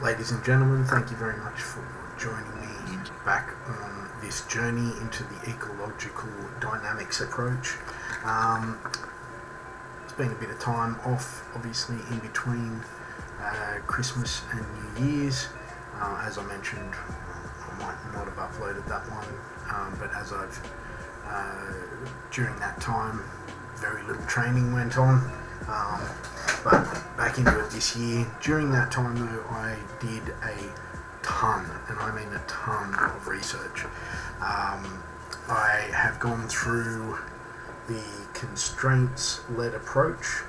Ladies and gentlemen, thank you very much for joining me back on this journey into the ecological dynamics approach. It's been a bit of time off, obviously, in between Christmas and New Year's. As I mentioned, I might not have uploaded that one, but as during that time, very little training went on. But back into it this year. During that time though, I did a ton, and I mean a ton of research. I have gone through the constraints-led approach.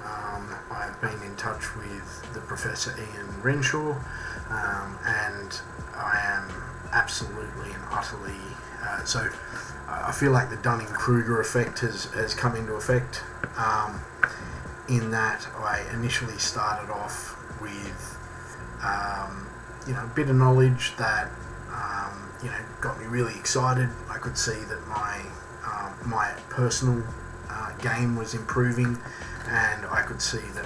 I've been in touch with the Professor Ian Renshaw, and I am absolutely and utterly I feel like the Dunning-Kruger effect has come into effect. In that I initially started off with a bit of knowledge that got me really excited. I could see that my personal game was improving, and I could see that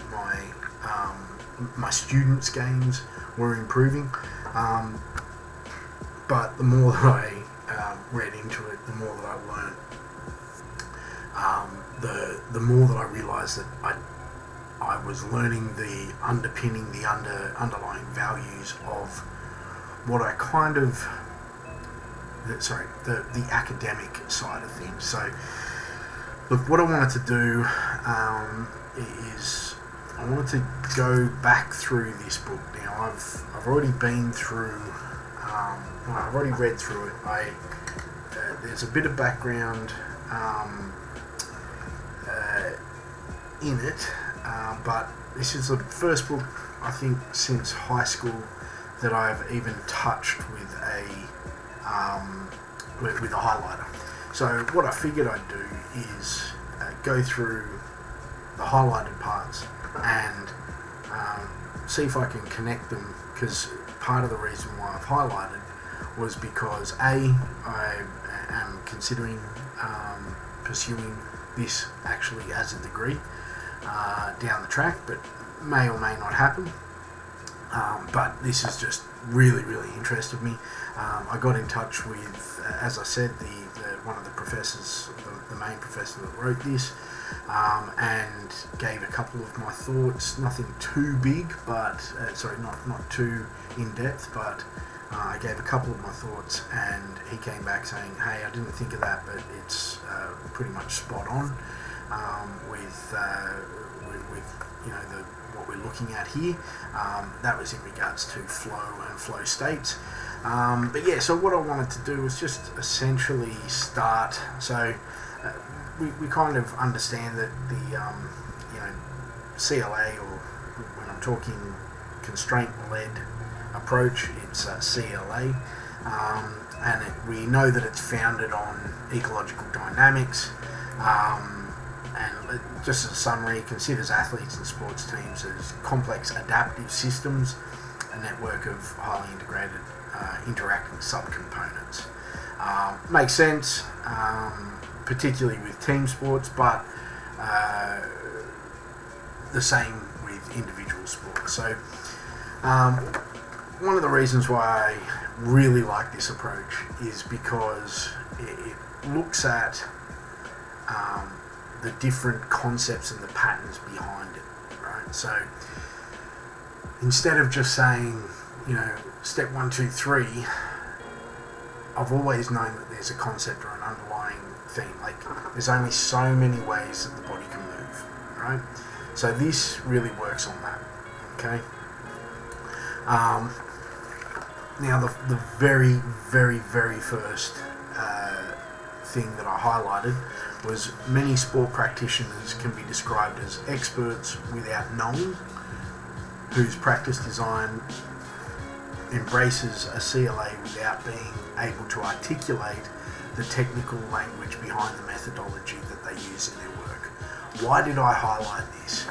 my students' games were improving. But the more that I read into it, the more that I learned, the more that I realised that I was learning the underlying values of what I kind of, the academic side of things. So, look, what I wanted to do is I wanted to go back through this book. Now, I've already been through, I've already read through it. There's a bit of background in it. But this is the first book, I think, since high school that I've even touched with a highlighter. So what I figured I'd do is go through the highlighted parts and see if I can connect them, because part of the reason why I've highlighted was because I am considering pursuing this actually as a degree down the track, but may or may not happen. But this has just really interested me. I got in touch with, as I said, one of the professors, the main professor that wrote this, and gave a couple of my thoughts. Nothing too big, but not too in depth, but I gave a couple of my thoughts, and he came back saying, "Hey, I didn't think of that, but it's pretty much spot on with what we're looking at here." That was in regards to flow and flow states. But yeah, so what I wanted to do was just essentially start. So we kind of understand that the CLA, or when I'm talking constraint-led approach, it's CLA, and we know that it's founded on ecological dynamics. And just as a summary, it considers athletes and sports teams as complex adaptive systems, a network of highly integrated interacting subcomponents. Makes sense, particularly with team sports, but the same with individual sports. So one of the reasons why I really like this approach is because it looks at the different concepts and the patterns behind it, right? So instead of just saying, step 1, 2, 3, I've always known that there's a concept or an underlying theme. Like, there's only so many ways that the body can move, right? So this really works on that, okay? Now, the very first thing that I highlighted was many sport practitioners can be described as experts without knowing, whose practice design embraces a CLA without being able to articulate the technical language behind the methodology that they use in their work. Why did I highlight this?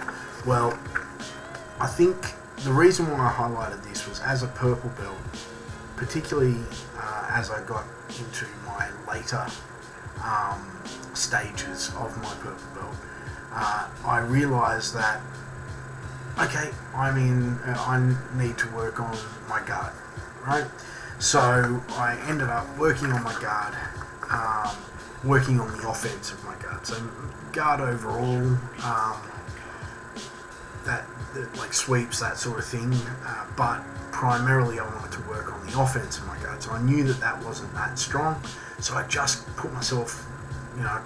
Well, I think the reason why I highlighted this was, as a purple belt, particularly as I got into my later stages of my purple belt, I realised that okay, I need to work on my guard, right? So I ended up working on my guard, working on the offense of my guard. So guard overall, that like sweeps, that sort of thing, but primarily I wanted to work on the offense of my guard. So I knew that wasn't that strong, so I just put myself, I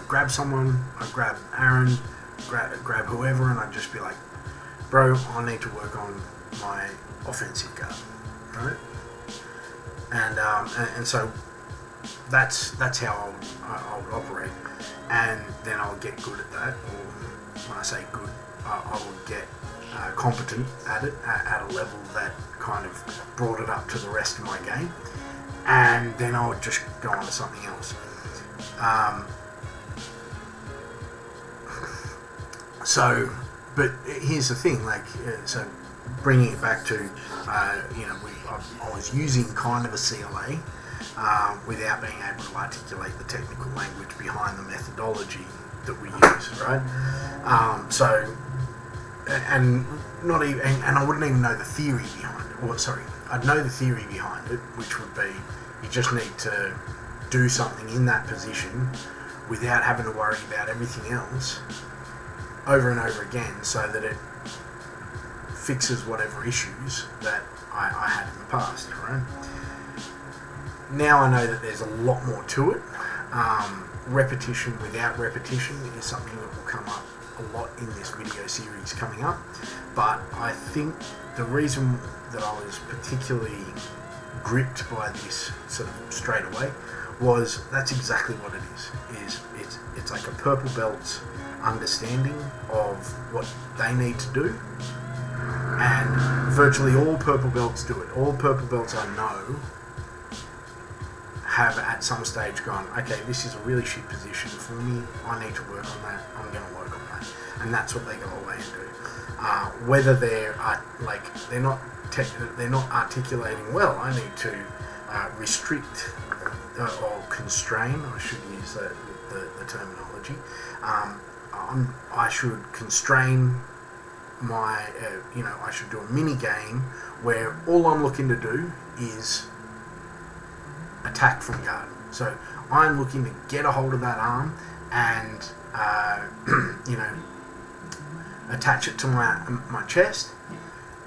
grab someone, I grab Aaron, grab whoever, and I'd just be like, bro, I need to work on my offensive guard, right? And so that's how I would operate, and then I'll get good at that, or when I say good, I would get competent at it at a level that kind of brought it up to the rest of my game, and then I would just go on to something else. But here's the thing, so bringing it back to, I was using kind of a CLA without being able to articulate the technical language behind the methodology that we use, right? And I wouldn't even know the theory behind it. I'd know the theory behind it, which would be you just need to do something in that position without having to worry about everything else over and over again, so that it fixes whatever issues that I had in the past, right? Now I know that there's a lot more to it. Repetition without repetition is something that will come up a lot in this video series coming up, but I think the reason that I was particularly gripped by this sort of straight away was that's exactly what it is. It's like a purple belt's understanding of what they need to do, and virtually all purple belts do it. All purple belts I know have at some stage gone, okay, this is a really shit position for me, I need to work on that, I'm going to work on that, and that's what they go away and do. Whether they're not articulating well, I need to restrict or constrain, I should use the terminology, I should constrain my, I should do a mini game where all I'm looking to do is attack from guard. So I'm looking to get a hold of that arm and, attach it to my chest,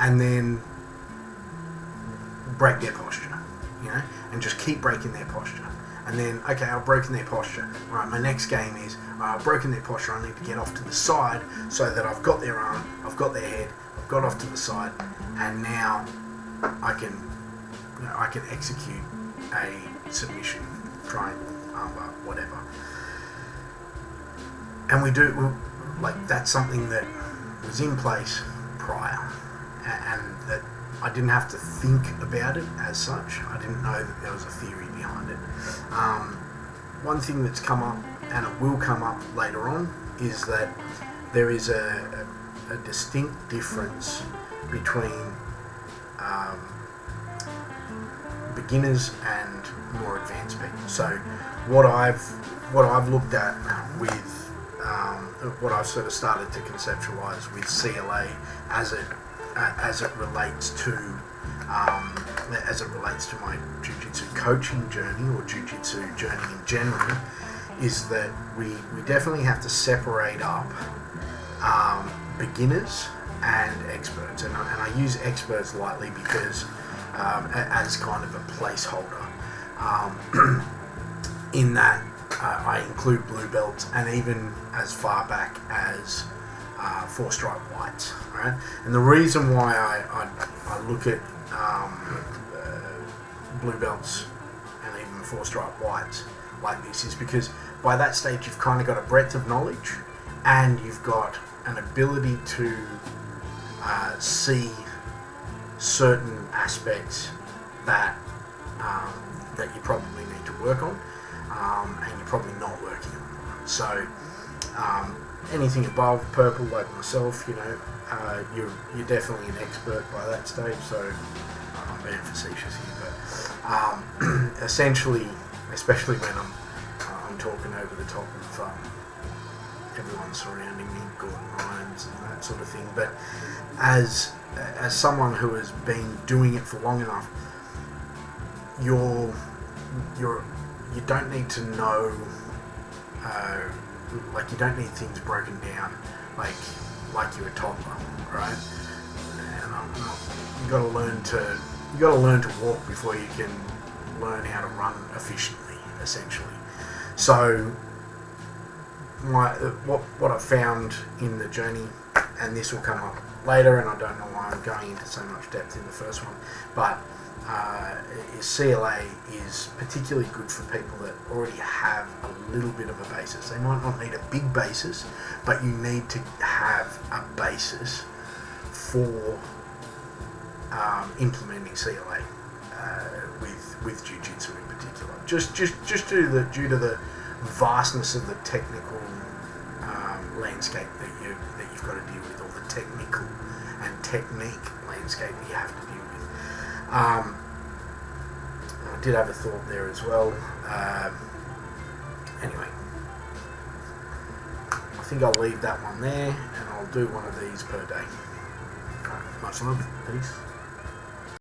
and then break their posture, and just keep breaking their posture. And then, okay, I've broken their posture. All right, my next game is, I've broken their posture, I need to get off to the side so that I've got their arm, I've got their head, I've got off to the side, and now I can execute a submission, triangle, armbar, whatever. And that's something that was in place prior, and that I didn't have to think about it as such. I didn't know that there was a theory behind it. One thing that's come up, and it will come up later on, is that there is a distinct difference between beginners and more advanced people. So what I've looked at with what I've sort of started to conceptualize with CLA as it relates to my jiu-jitsu coaching journey, or jiu-jitsu journey in general, is that we definitely have to separate up beginners and experts, and I use experts lightly because as kind of a placeholder, in that I include blue belts, and even as far back as 4-stripe whites, right? And the reason why I look at blue belts and even 4-stripe whites like this is because by that stage you've kind of got a breadth of knowledge, and you've got an ability to see certain aspects that you probably need to work on, and you're probably not working on. So anything above purple, like myself, you're definitely an expert by that stage. So I'm being facetious here, but essentially, especially when I'm talking over the top of everyone surrounding me, Gordon Ryan's and that sort of thing. But as someone who has been doing it for long enough, you don't need to know, like, you don't need things broken down like you're a toddler, right? And you got to learn to walk before you can learn how to run efficiently, essentially. So what I've found in the journey, and this will come up later, and I don't know why I'm going into so much depth in the first one, but CLA is particularly good for people that already have a little bit of a basis. They might not need a big basis, but you need to have a basis for implementing CLA with jiu-jitsu in particular. Just due to the vastness of the technical landscape that you've got to deal with, or the technical and technique landscape that you have to deal with. I did have a thought there as well. Anyway, I think I'll leave that one there, and I'll do one of these per day. Much love, peace.